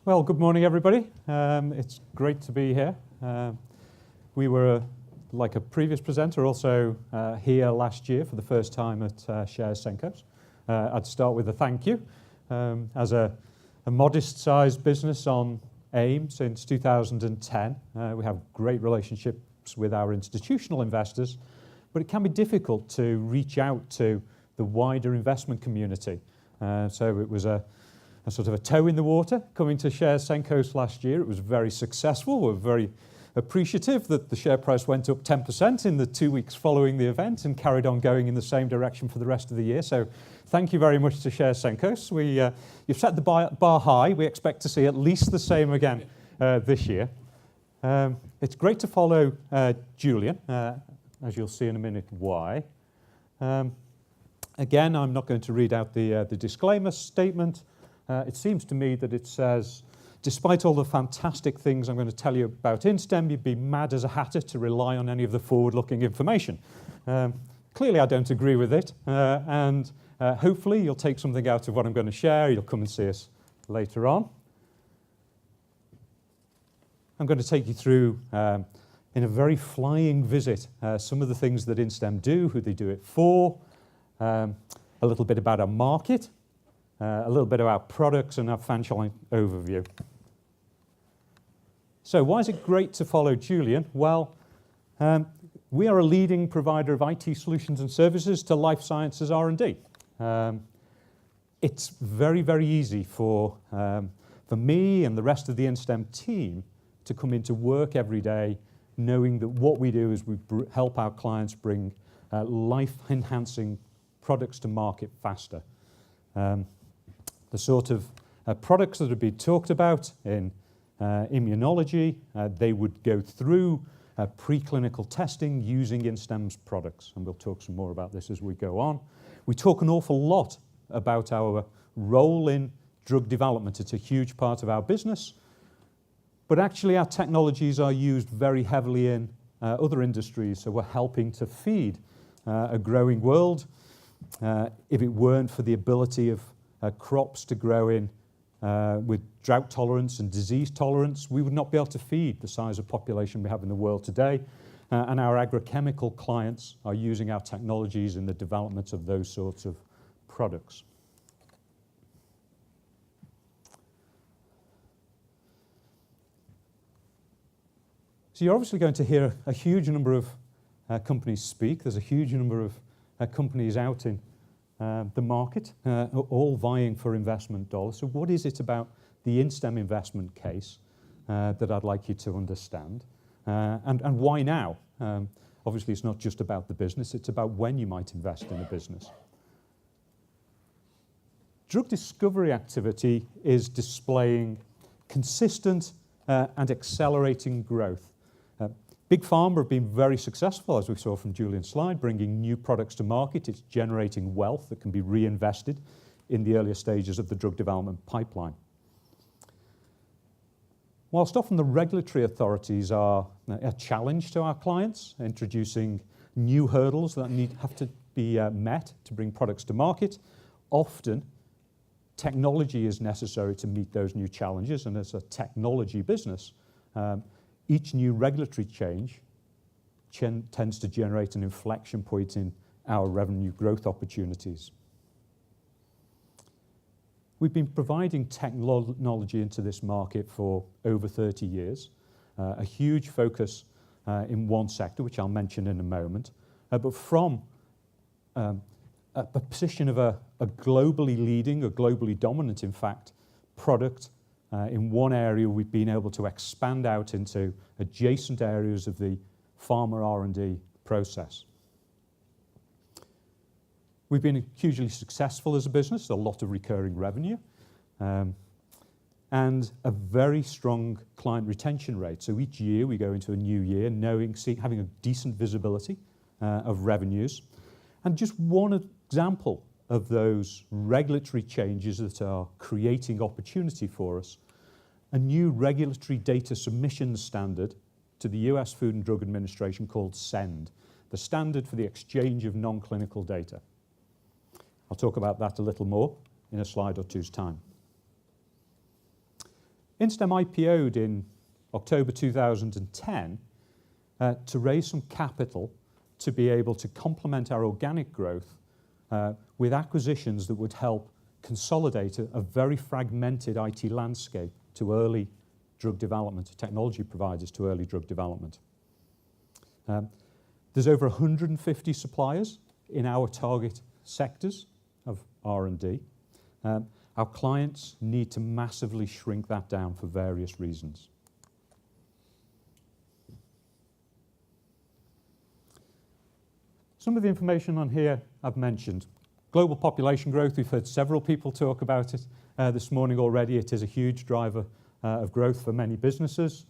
Well, good morning, everybody. It's great to be here. We were, like a previous presenter, also here last year for the first time at Shares Senkos. I'd start with a thank you. As a modest-sized business on AIM since 2010, we have great relationships with our institutional investors, but it can be difficult to reach out to the wider investment community. So it was a sort of a toe in the water coming to Shares Senkos last year. It was very successful. We're very appreciative that the share price went up 10% in the 2 weeks following the event and carried on going in the same direction for the rest of the year. So thank you very much to Shares Senkos. You've set the bar high. We expect to see at least the same again this year. It's great to follow Julian, as you'll see in a minute why. Again, I'm not going to read out the disclaimer statement. It seems to me that it says, despite all the fantastic things I'm going to tell you about Instem, you'd be mad as a hatter to rely on any of the forward-looking information. Clearly, I don't agree with it, and hopefully you'll take something out of what I'm going to share. You'll come and see us later on. I'm going to take you through, in a very flying visit, some of the things that Instem do, who they do it for, a little bit about our market, a little bit about products, and our financial overview. So why is it great to follow Julian? Well, we are a leading provider of IT solutions and services to life sciences R&D. It's very, very easy for me and the rest of the Instem team to come into work every day knowing that what we do is we help our clients bring life-enhancing products to market faster. The sort of products that have been talked about in immunology, they would go through preclinical testing using Instem's products, and we'll talk some more about this as we go on. We talk an awful lot about our role in drug development. It's a huge part of our business, but actually our technologies are used very heavily in other industries, so we're helping to feed a growing world. If it weren't for the ability of crops to grow in with drought tolerance and disease tolerance, we would not be able to feed the size of population we have in the world today. And our agrochemical clients are using our technologies in the development of those sorts of products. So you're obviously going to hear a huge number of companies speak. There's a huge number of companies out in the market, all vying for investment dollars. So what is it about the Instem investment case that I'd like you to understand? And why now? Obviously, it's not just about the business. It's about when you might invest in a business. Drug discovery activity is displaying consistent and accelerating growth. Big Pharma have been very successful, as we saw from Julian's slide, bringing new products to market. It's generating wealth that can be reinvested in the earlier stages of the drug development pipeline. Whilst often the regulatory authorities are a challenge to our clients, introducing new hurdles that have to be met to bring products to market, often technology is necessary to meet those new challenges, and as a technology business, each new regulatory change tends to generate an inflection point in our revenue growth opportunities. We've been providing technology into this market for over 30 years, a huge focus in one sector, which I'll mention in a moment, but from a position of a globally leading, a globally dominant, in fact, product. In one area, we've been able to expand out into adjacent areas of the pharma R&D process. We've been hugely successful as a business, a lot of recurring revenue, and a very strong client retention rate. So each year we go into a new year having a decent visibility of revenues. And just one example of those regulatory changes that are creating opportunity for us, a new regulatory data submission standard to the US Food and Drug Administration called SEND, the standard for the exchange of non-clinical data. I'll talk about that a little more in a slide or two's time. Instem IPO'd in October 2010 to raise some capital to be able to complement our organic growth with acquisitions that would help consolidate a very fragmented IT landscape to early drug development, technology providers to early drug development. There's over 150 suppliers in our target sectors of R&D. Our clients need to massively shrink that down for various reasons. Some of the information on here I've mentioned. Global population growth, we've heard several people talk about it this morning already. It is a huge driver of growth for many businesses.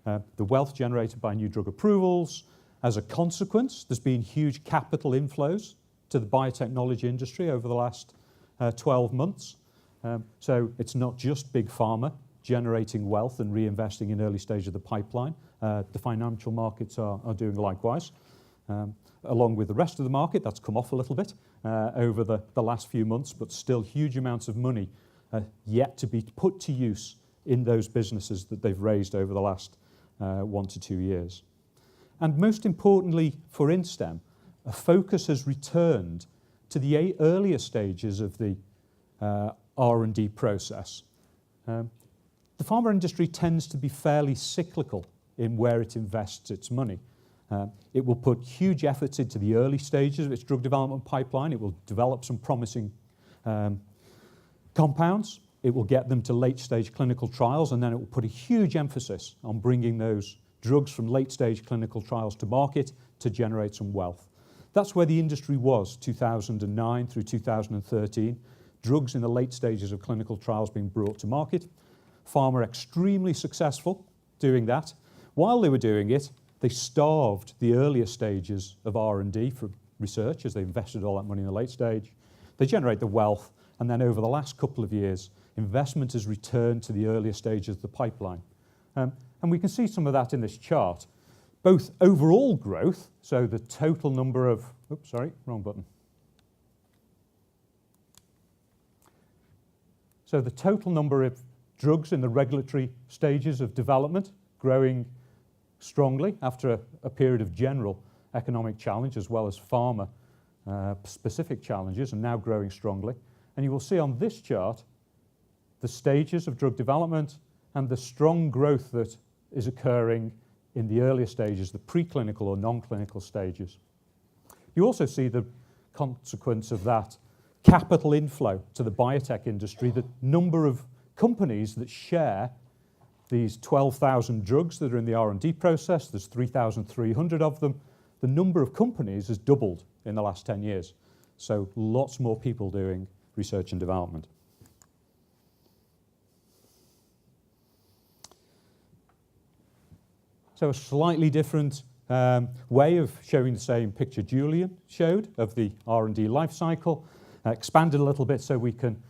The wealth generated by new drug approvals. As a consequence, there's been huge capital inflows to the biotechnology industry over the last 12 months. So it's not just big pharma generating wealth and reinvesting in early stage of the pipeline. The financial markets are doing likewise. Along with the rest of the market, that's come off a little bit over the last few months, but still huge amounts of money yet to be put to use in those businesses that they've raised over the last 1 to 2 years. And most importantly for Instem, a focus has returned to the earlier stages of the R&D process. The pharma industry tends to be fairly cyclical in where it invests its money. It will put huge efforts into the early stages of its drug development pipeline. It will develop some promising compounds. It will get them to late-stage clinical trials, and then it will put a huge emphasis on bringing those drugs from late-stage clinical trials to market to generate some wealth. That's where the industry was 2009 through 2013. Drugs in the late stages of clinical trials being brought to market. Pharma extremely successful doing that. While they were doing it, they starved the earlier stages of R&D for research as they invested all that money in the late stage. They generate the wealth, and then over the last couple of years, investment has returned to the earlier stages of the pipeline. And we can see some of that in this chart. Both overall growth, so the total number of, oops, sorry, wrong button. So the total number of drugs in the regulatory stages of development growing strongly after a period of general economic challenge as well as pharma specific challenges, and now growing strongly. And you will see on this chart the stages of drug development and the strong growth that is occurring in the earlier stages, the preclinical or non-clinical stages. You also see the consequence of that capital inflow to the biotech industry, the number of companies that share these 12,000 drugs that are in the R&D process. There's 3,300 of them. The number of companies has doubled in the last 10 years. So lots more people doing research and development. So a slightly different way of showing the same picture Julian showed of the R&D life cycle. Expanded a little bit so we can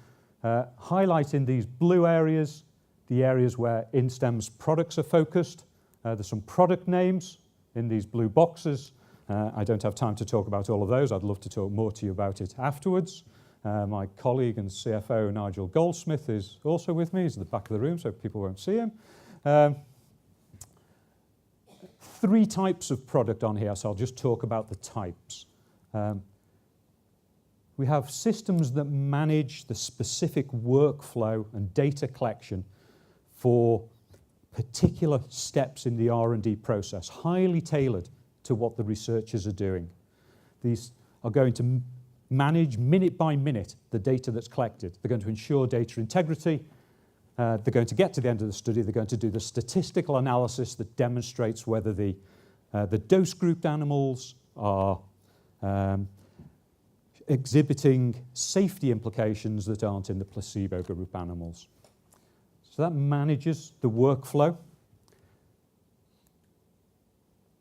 highlight in these blue areas the areas where Instem's products are focused. There's some product names in these blue boxes. I don't have time to talk about all of those. I'd love to talk more to you about it afterwards. My colleague and CFO, Nigel Goldsmith, is also with me. He's at the back of the room, so people won't see him. 3 types of product on here, so I'll just talk about the types. We have systems that manage the specific workflow and data collection for particular steps in the R&D process, highly tailored to what the researchers are doing. These are going to manage minute by minute the data that's collected. They're going to ensure data integrity. They're going to get to the end of the study. They're going to do the statistical analysis that demonstrates whether the dose grouped animals are exhibiting safety implications that aren't in the placebo group animals. So that manages the workflow.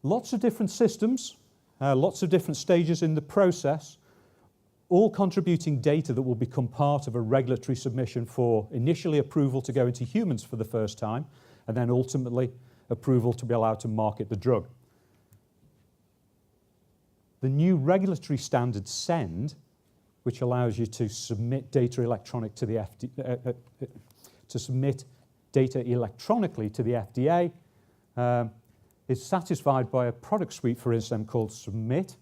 Lots of different systems, lots of different stages in the process, all contributing data that will become part of a regulatory submission for initially approval to go into humans for the first time, and then ultimately approval to be allowed to market the drug. The new regulatory standard SEND, which allows you to submit data electronic to the FDA, to submit data electronically to the FDA is satisfied by a product suite for Instem called Submit.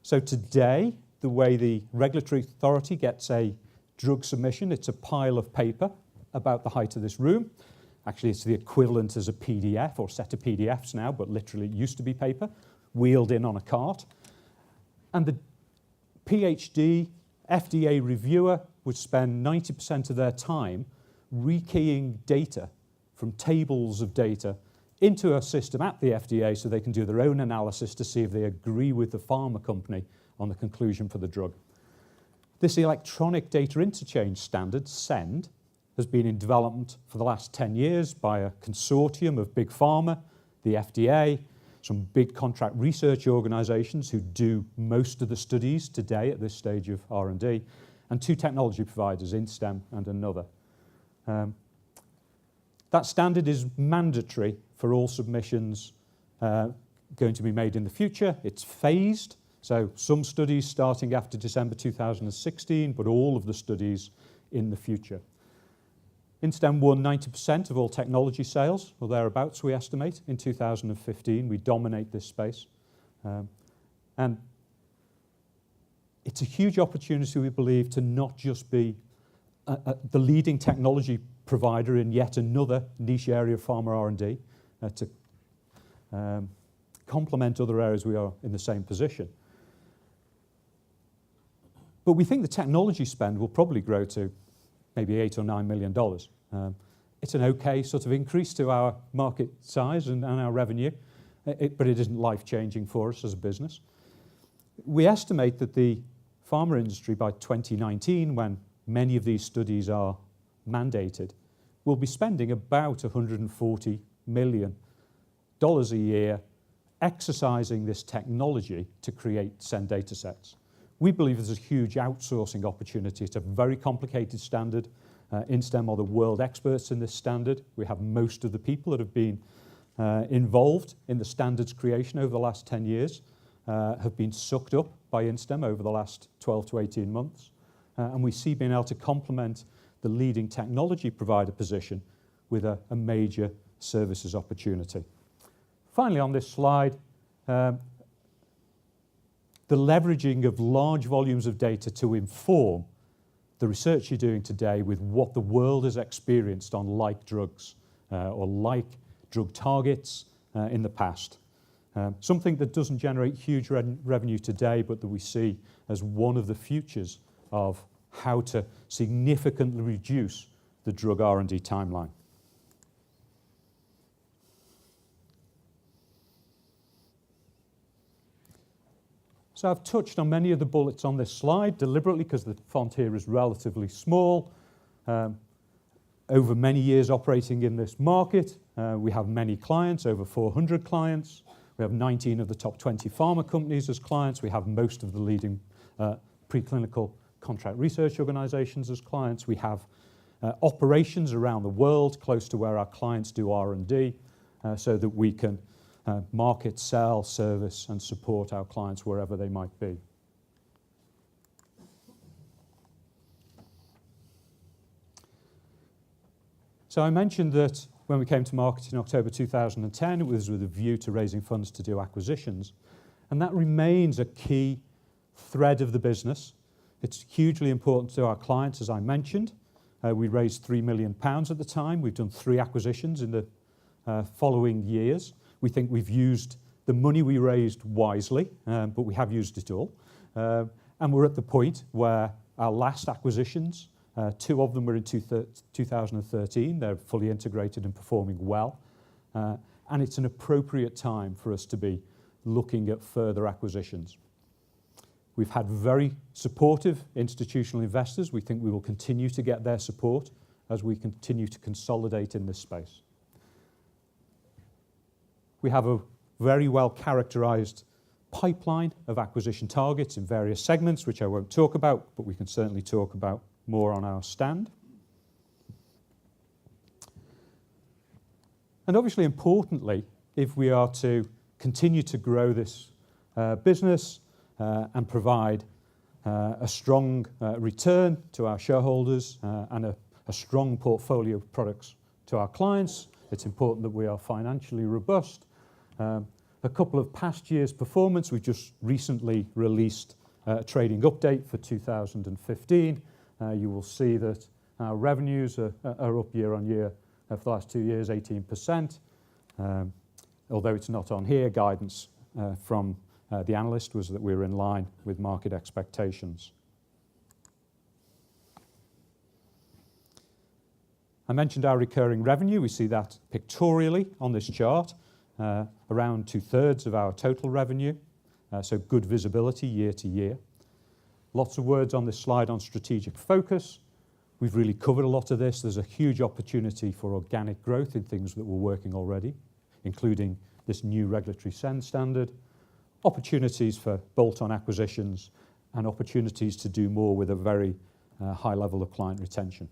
So today, the way the regulatory authority gets a drug submission, it's a pile of paper about the height of this room. Actually, it's the equivalent as a PDF or set of PDFs now, but literally it used to be paper, wheeled in on a cart. And the PhD FDA reviewer would spend 90% of their time rekeying data from tables of data into a system at the FDA so they can do their own analysis to see if they agree with the pharma company on the conclusion for the drug. This electronic data interchange standard, SEND, has been in development for the last 10 years by a consortium of big pharma, the FDA, some big contract research organizations who do most of the studies today at this stage of R&D, and 2 technology providers, Instem and another. That standard is mandatory for all submissions going to be made in the future. It's phased, so some studies starting after December 2016, but all of the studies in the future. Instem won 90% of all technology sales, or thereabouts we estimate, in 2015. We dominate this space. And it's a huge opportunity, we believe, to not just be the leading technology provider in yet another niche area of pharma R&D, to complement other areas we are in the same position. But we think the technology spend will probably grow to maybe $8 or $9 million. It's an okay sort of increase to our market size and our revenue, but it isn't life-changing for us as a business. We estimate that the pharma industry by 2019, when many of these studies are mandated, will be spending about $140 million a year exercising this technology to create SEND data sets. We believe there's a huge outsourcing opportunity. It's a very complicated standard. Instem are the world experts in this standard. We have most of the people that have been involved in the standards creation over the last 10 years have been sucked up by Instem over the last 12 to 18 months. And we see being able to complement the leading technology provider position with a major services opportunity. Finally, on this slide, the leveraging of large volumes of data to inform the research you're doing today with what the world has experienced on like drugs or like drug targets in the past. Something that doesn't generate huge revenue today, but that we see as one of the futures of how to significantly reduce the drug R&D timeline. So I've touched on many of the bullets on this slide deliberately because the font here is relatively small. Over many years operating in this market, we have many clients, over 400 clients. We have 19 of the top 20 pharma companies as clients. We have most of the leading preclinical contract research organizations as clients. We have operations around the world close to where our clients do R&D so that we can market, sell, service, and support our clients wherever they might be. So I mentioned that when we came to market in October 2010, it was with a view to raising funds to do acquisitions. And that remains a key thread of the business. It's hugely important to our clients, as I mentioned. We raised £3 million at the time. We've done 3 acquisitions in the following years. We think we've used the money we raised wisely, but we have used it all. And we're at the point where our last acquisitions, 2 of them were in 2013. They're fully integrated and performing well. And it's an appropriate time for us to be looking at further acquisitions. We've had very supportive institutional investors. We think we will continue to get their support as we continue to consolidate in this space. We have a very well characterized pipeline of acquisition targets in various segments, which I won't talk about, but we can certainly talk about more on our stand. And obviously, importantly, if we are to continue to grow this business and provide a strong return to our shareholders and a strong portfolio of products to our clients. It's important that we are financially robust. A couple of past years' performance, we just recently released a trading update for 2015. You will see that our revenues are up year on year for the last 2 years, 18%. Although it's not on here, guidance from the analyst was that we were in line with market expectations. I mentioned our recurring revenue. We see that pictorially on this chart, around 2/3 of our total revenue, so good visibility year to year. Lots of words on this slide on strategic focus. We've really covered a lot of this. There's a huge opportunity for organic growth in things that we're working already, including this new regulatory SEND standard, opportunities for bolt-on acquisitions, and opportunities to do more with a very high level of client retention.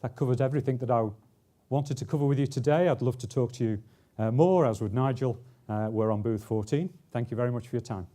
That covers everything that I wanted to cover with you today. I'd love to talk to you more, as would Nigel. We're on booth 14. Thank you very much for your time.